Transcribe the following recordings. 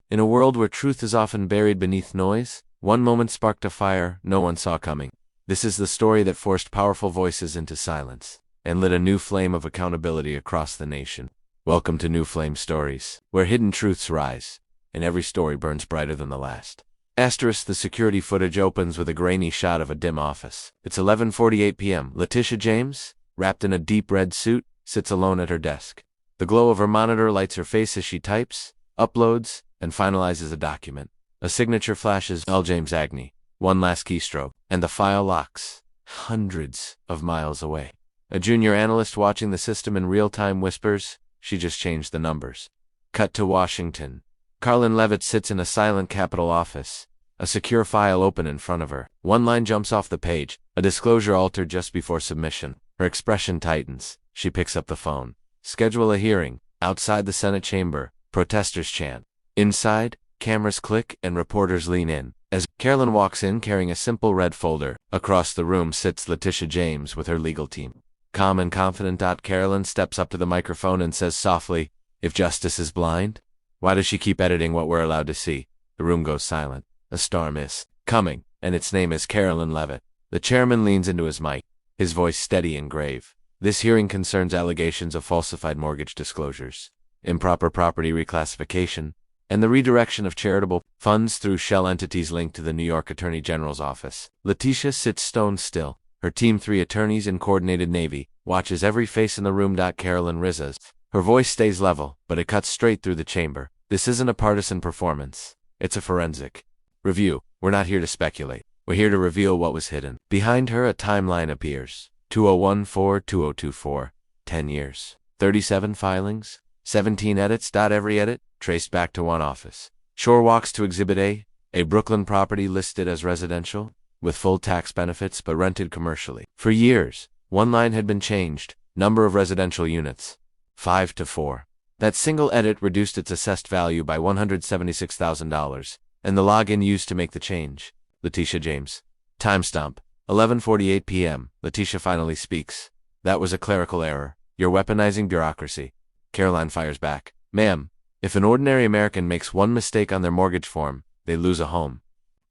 In a world where truth is often buried beneath noise, one moment sparked a fire no one saw coming. This is the story that forced powerful voices into silence and lit a new flame of accountability across the nation. Welcome to New Flame Stories, where hidden truths rise, and every story burns brighter than the last. The security footage opens with a grainy shot of a dim office. It's 11:48 p.m. Letitia James, wrapped in a deep red suit, sits alone at her desk. The glow of her monitor lights her face as she types, uploads, and finalizes a document. A signature flashes, L. James Agnew. One last keystroke, and the file locks, hundreds of miles away. A junior analyst watching the system in real time whispers, "She just changed the numbers." Cut to Washington. Karoline Leavitt sits in a silent Capitol office, a secure file open in front of her. One line jumps off the page, a disclosure altered just before submission. Her expression tightens. She picks up the phone. Schedule a hearing. Outside the Senate chamber, protesters chant. Inside, cameras click and reporters lean in. As Karoline walks in carrying a simple red folder, across the room sits Letitia James with her legal team. Calm and confident. Karoline steps up to the microphone and says softly, "If justice is blind, why does she keep editing what we're allowed to see?" The room goes silent. A storm is coming, and its name is Karoline Leavitt. The chairman leans into his mic, his voice steady and grave. This hearing concerns allegations of falsified mortgage disclosures, improper property reclassification, and the redirection of charitable funds through shell entities linked to the New York Attorney General's office. Letitia sits stone still. Her team, 3 attorneys in coordinated navy, watches every face in the room. Karoline rises. Her voice stays level, but it cuts straight through the chamber. This isn't a partisan performance. It's a forensic review. We're not here to speculate. We're here to reveal what was hidden. Behind her, a timeline appears. 2014-2024, 10 years. 37 filings, 17 edits. Every edit traced back to one office. Shore walks to Exhibit A Brooklyn property listed as residential, with full tax benefits but rented commercially. For years, one line had been changed, number of residential units, 5 to 4. That single edit reduced its assessed value by $176,000, and the login used to make the change. Letitia James. Timestamp, 11:48 p.m. Letitia finally speaks. "That was a clerical error. You're weaponizing bureaucracy." Karoline fires back. "Ma'am, if an ordinary American makes one mistake on their mortgage form, they lose a home,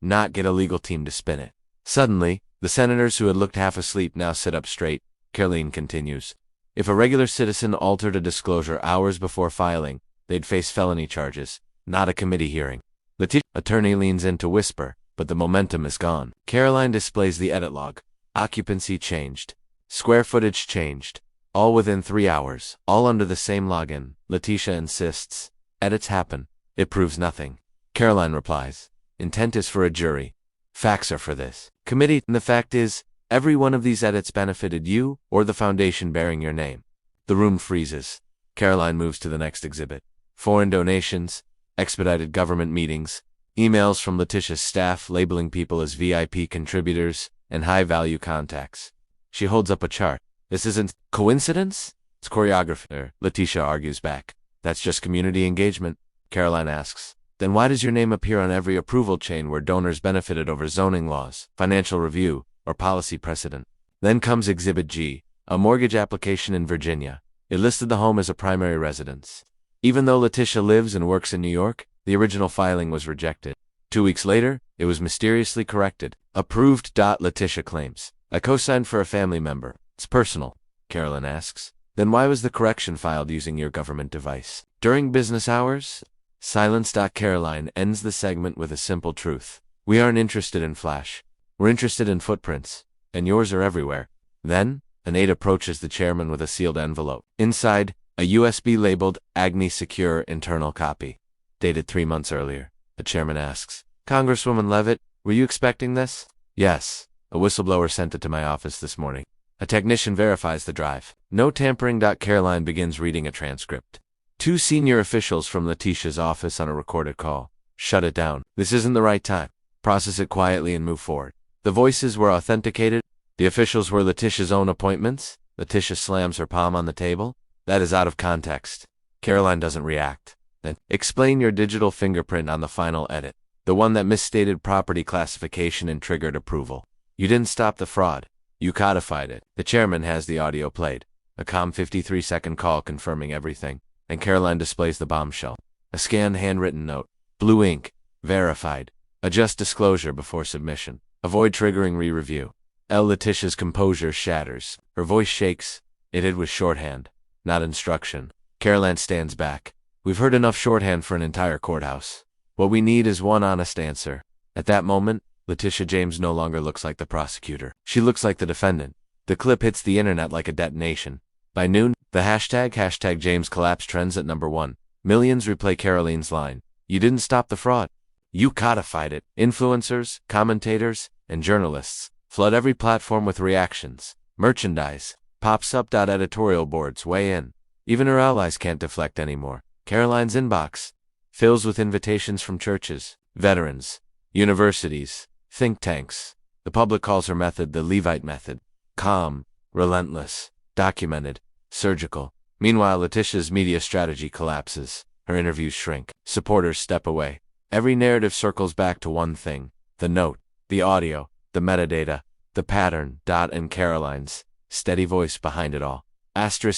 not get a legal team to spin it." Suddenly, the senators who had looked half asleep now sit up straight. Karoline continues. "If a regular citizen altered a disclosure hours before filing, they'd face felony charges, not a committee hearing." The attorney leans in to whisper, but the momentum is gone. Karoline displays the edit log. Occupancy changed. Square footage changed. All within 3 hours, all under the same login. Letitia insists. Edits happen. It proves nothing. Karoline replies. Intent is for a jury. Facts are for this committee. And the fact is, every one of these edits benefited you or the foundation bearing your name. The room freezes. Karoline moves to the next exhibit. Foreign donations, expedited government meetings, emails from Letitia's staff labeling people as VIP contributors and high-value contacts. She holds up a chart. "This isn't coincidence? It's choreography." Letitia argues back. "That's just community engagement." Karoline asks. "Then why does your name appear on every approval chain where donors benefited over zoning laws, financial review, or policy precedent?" Then comes Exhibit G, a mortgage application in Virginia. It listed the home as a primary residence. Even though Letitia lives and works in New York, the original filing was rejected. 2 weeks later, it was mysteriously corrected. Approved. Letitia claims. "I co-signed for a family member. It's personal." Karoline asks. "Then why was the correction filed using your government device? During business hours?" Silence. Karoline ends the segment with a simple truth. "We aren't interested in flash. We're interested in footprints, and yours are everywhere." Then, an aide approaches the chairman with a sealed envelope. Inside, a USB labeled Agnew Secure internal copy. Dated 3 months earlier. The chairman asks, "Congresswoman Leavitt, were you expecting this?" "Yes. A whistleblower sent it to my office this morning. A technician verifies the drive. No tampering." Karoline begins reading a transcript. 2 senior officials from Letitia's office on a recorded call. "Shut it down. This isn't the right time. Process it quietly and move forward." The voices were authenticated. The officials were Letitia's own appointments. Letitia slams her palm on the table. "That is out of context." Karoline doesn't react. Then, "Explain your digital fingerprint on the final edit. The one that misstated property classification and triggered approval. You didn't stop the fraud. You codified it." The chairman has the audio played. A calm 53-second call confirming everything. And Karoline displays the bombshell. A scanned handwritten note. Blue ink. Verified. Adjust disclosure before submission. Avoid triggering re-review. Letitia's composure shatters. Her voice shakes. It hid with shorthand, not instruction. Karoline stands back. We've heard enough shorthand for an entire courthouse. What we need is one honest answer. At that moment, Letitia James no longer looks like the prosecutor. She looks like the defendant. The clip hits the internet like a detonation. By noon, the hashtag James collapse trends at #1. Millions replay Karoline's line. You didn't stop the fraud. You codified it. Influencers, commentators, and journalists flood every platform with reactions. Merchandise. Pops up. Editorial boards weigh in. Even her allies can't deflect anymore. Karoline's inbox fills with invitations from churches, veterans, universities, think tanks. The public calls her method the Leavitt method. Calm, relentless, documented, surgical. Meanwhile, Letitia's media strategy collapses. Her interviews shrink. Supporters step away. Every narrative circles back to one thing: the note, the audio, the metadata, the pattern. And Karoline's steady voice behind it all.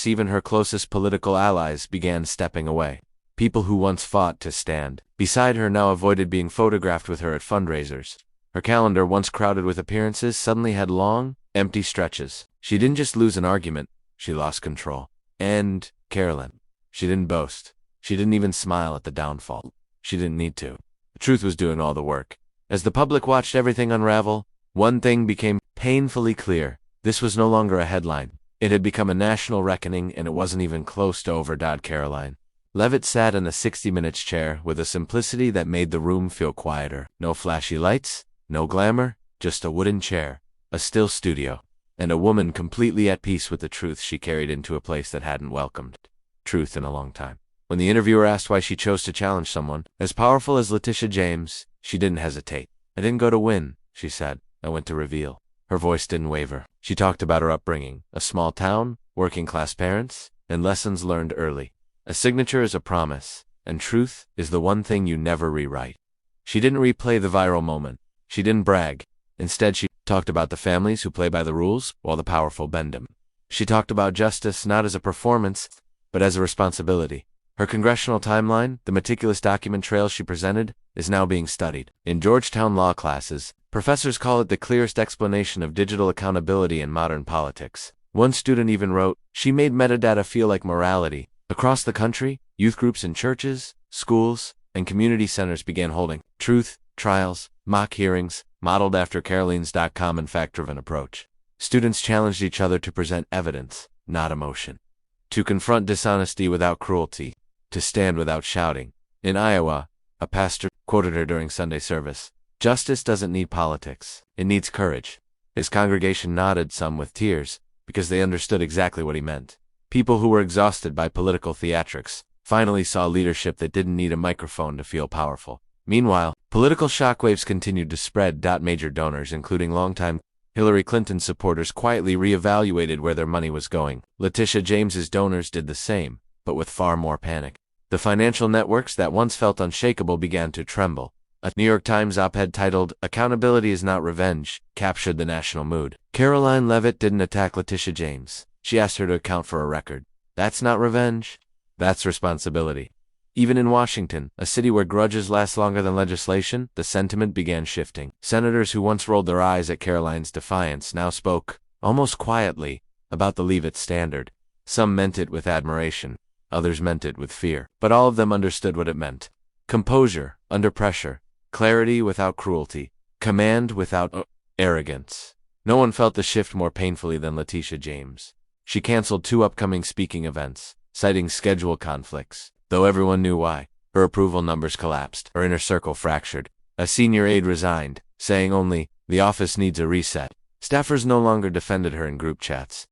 Even her closest political allies began stepping away. People who once fought to stand beside her now avoided being photographed with her at fundraisers. Her calendar, once crowded with appearances, suddenly had long, empty stretches. She didn't just lose an argument, she lost control. And Karoline. She didn't boast. She didn't even smile at the downfall. She didn't need to. The truth was doing all the work. As the public watched everything unravel, one thing became painfully clear. This was no longer a headline. It had become a national reckoning, and it wasn't even close to over. Karoline Leavitt sat in a 60 Minutes chair with a simplicity that made the room feel quieter. No flashy lights, no glamour, just a wooden chair, a still studio, and a woman completely at peace with the truth she carried into a place that hadn't welcomed truth in a long time. When the interviewer asked why she chose to challenge someone as powerful as Letitia James, she didn't hesitate. I didn't go to win, she said. I went to reveal. Her voice didn't waver. She talked about her upbringing, a small town, working-class parents, and lessons learned early. A signature is a promise, and truth is the one thing you never rewrite. She didn't replay the viral moment. She didn't brag. Instead, she talked about the families who play by the rules while the powerful bend them. She talked about justice not as a performance, but as a responsibility. Her congressional timeline, the meticulous document trail she presented, is now being studied. In Georgetown law classes, professors call it the clearest explanation of digital accountability in modern politics. One student even wrote, she made metadata feel like morality. Across the country, youth groups in churches, schools, and community centers began holding truth trials, mock hearings, modeled after Karoline's common fact-driven approach. Students challenged each other to present evidence, not emotion. To confront dishonesty without cruelty. To stand without shouting. In Iowa, a pastor quoted her during Sunday service. Justice doesn't need politics. It needs courage. His congregation nodded, some with tears, because they understood exactly what he meant. People who were exhausted by political theatrics finally saw leadership that didn't need a microphone to feel powerful. Meanwhile, political shockwaves continued to spread. Major donors, including longtime Hillary Clinton supporters, quietly reevaluated where their money was going. Letitia James's donors did the same, but with far more panic. The financial networks that once felt unshakable began to tremble. A New York Times op-ed titled, "Accountability is not revenge," captured the national mood. Karoline Leavitt didn't attack Letitia James. She asked her to account for a record. That's not revenge. That's responsibility. Even in Washington, a city where grudges last longer than legislation, the sentiment began shifting. Senators who once rolled their eyes at Karoline's defiance now spoke, almost quietly, about the Leavitt standard. Some meant it with admiration. Others meant it with fear. But all of them understood what it meant. Composure under pressure. Clarity without cruelty. Command without arrogance. No one felt the shift more painfully than Letitia James. She canceled 2 upcoming speaking events, citing schedule conflicts. Though everyone knew why, her approval numbers collapsed. Her inner circle fractured. A senior aide resigned, saying only, "The office needs a reset." Staffers no longer defended her in group chats.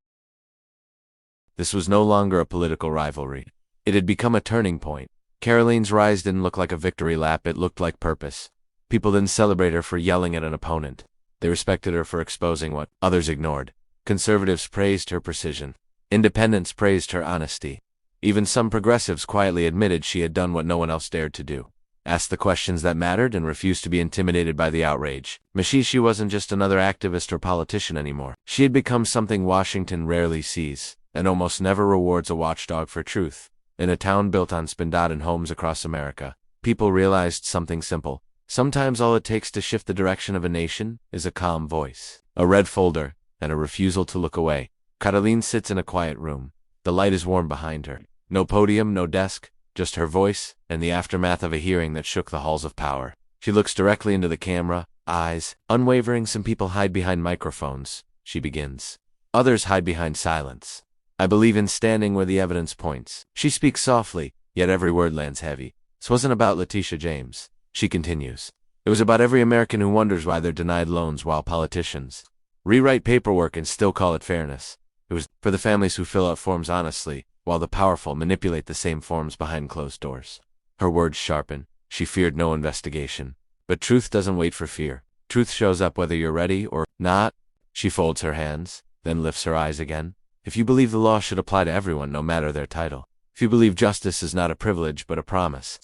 This was no longer a political rivalry. It had become a turning point. Karoline's rise didn't look like a victory lap, it looked like purpose. People didn't celebrate her for yelling at an opponent. They respected her for exposing what others ignored. Conservatives praised her precision. Independents praised her honesty. Even some progressives quietly admitted she had done what no one else dared to do. Asked the questions that mattered and refused to be intimidated by the outrage. She wasn't just another activist or politician anymore. She had become something Washington rarely sees, and almost never rewards a watchdog for truth. In a town built on spin-dotted homes across America, people realized something simple. Sometimes all it takes to shift the direction of a nation is a calm voice, a red folder, and a refusal to look away. Karoline sits in a quiet room. The light is warm behind her. No podium, no desk, just her voice and the aftermath of a hearing that shook the halls of power. She looks directly into the camera, eyes unwavering. Some people hide behind microphones, she begins. Others hide behind silence. I believe in standing where the evidence points. She speaks softly, yet every word lands heavy. This wasn't about Letitia James, she continues. It was about every American who wonders why they're denied loans while politicians rewrite paperwork and still call it fairness. It was for the families who fill out forms honestly, while the powerful manipulate the same forms behind closed doors. Her words sharpen. She feared no investigation. But truth doesn't wait for fear. Truth shows up whether you're ready or not. She folds her hands, then lifts her eyes again. If you believe the law should apply to everyone, no matter their title. If you believe justice is not a privilege but a promise.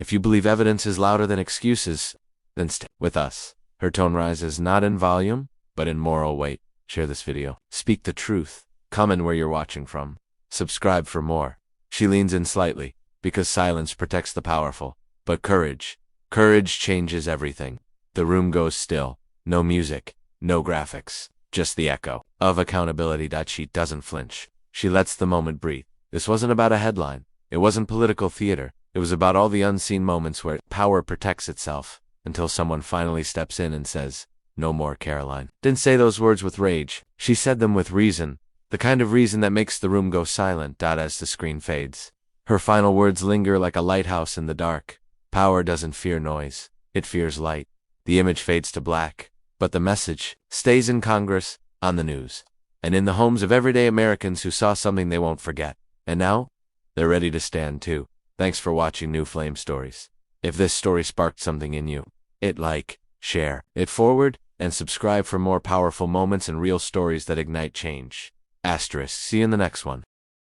If you believe evidence is louder than excuses, then stay with us. Her tone rises not in volume, but in moral weight. Share this video. Speak the truth. Comment where you're watching from. Subscribe for more. She leans in slightly, because silence protects the powerful. But courage changes everything. The room goes still. No music, no graphics, just the echo of accountability. She doesn't flinch. She lets the moment breathe. This wasn't about a headline. It wasn't political theater. It was about all the unseen moments where power protects itself, until someone finally steps in and says, "No more." Karoline didn't say those words with rage. She said them with reason. The kind of reason that makes the room go silent. As the screen fades, her final words linger like a lighthouse in the dark. Power doesn't fear noise. It fears light. The image fades to black, but the message stays in Congress, on the news, and in the homes of everyday Americans who saw something they won't forget. And now, they're ready to stand too. Thanks for watching New Flame Stories. If this story sparked something in you, like, share it forward, and subscribe for more powerful moments and real stories that ignite change. *. See you in the next one.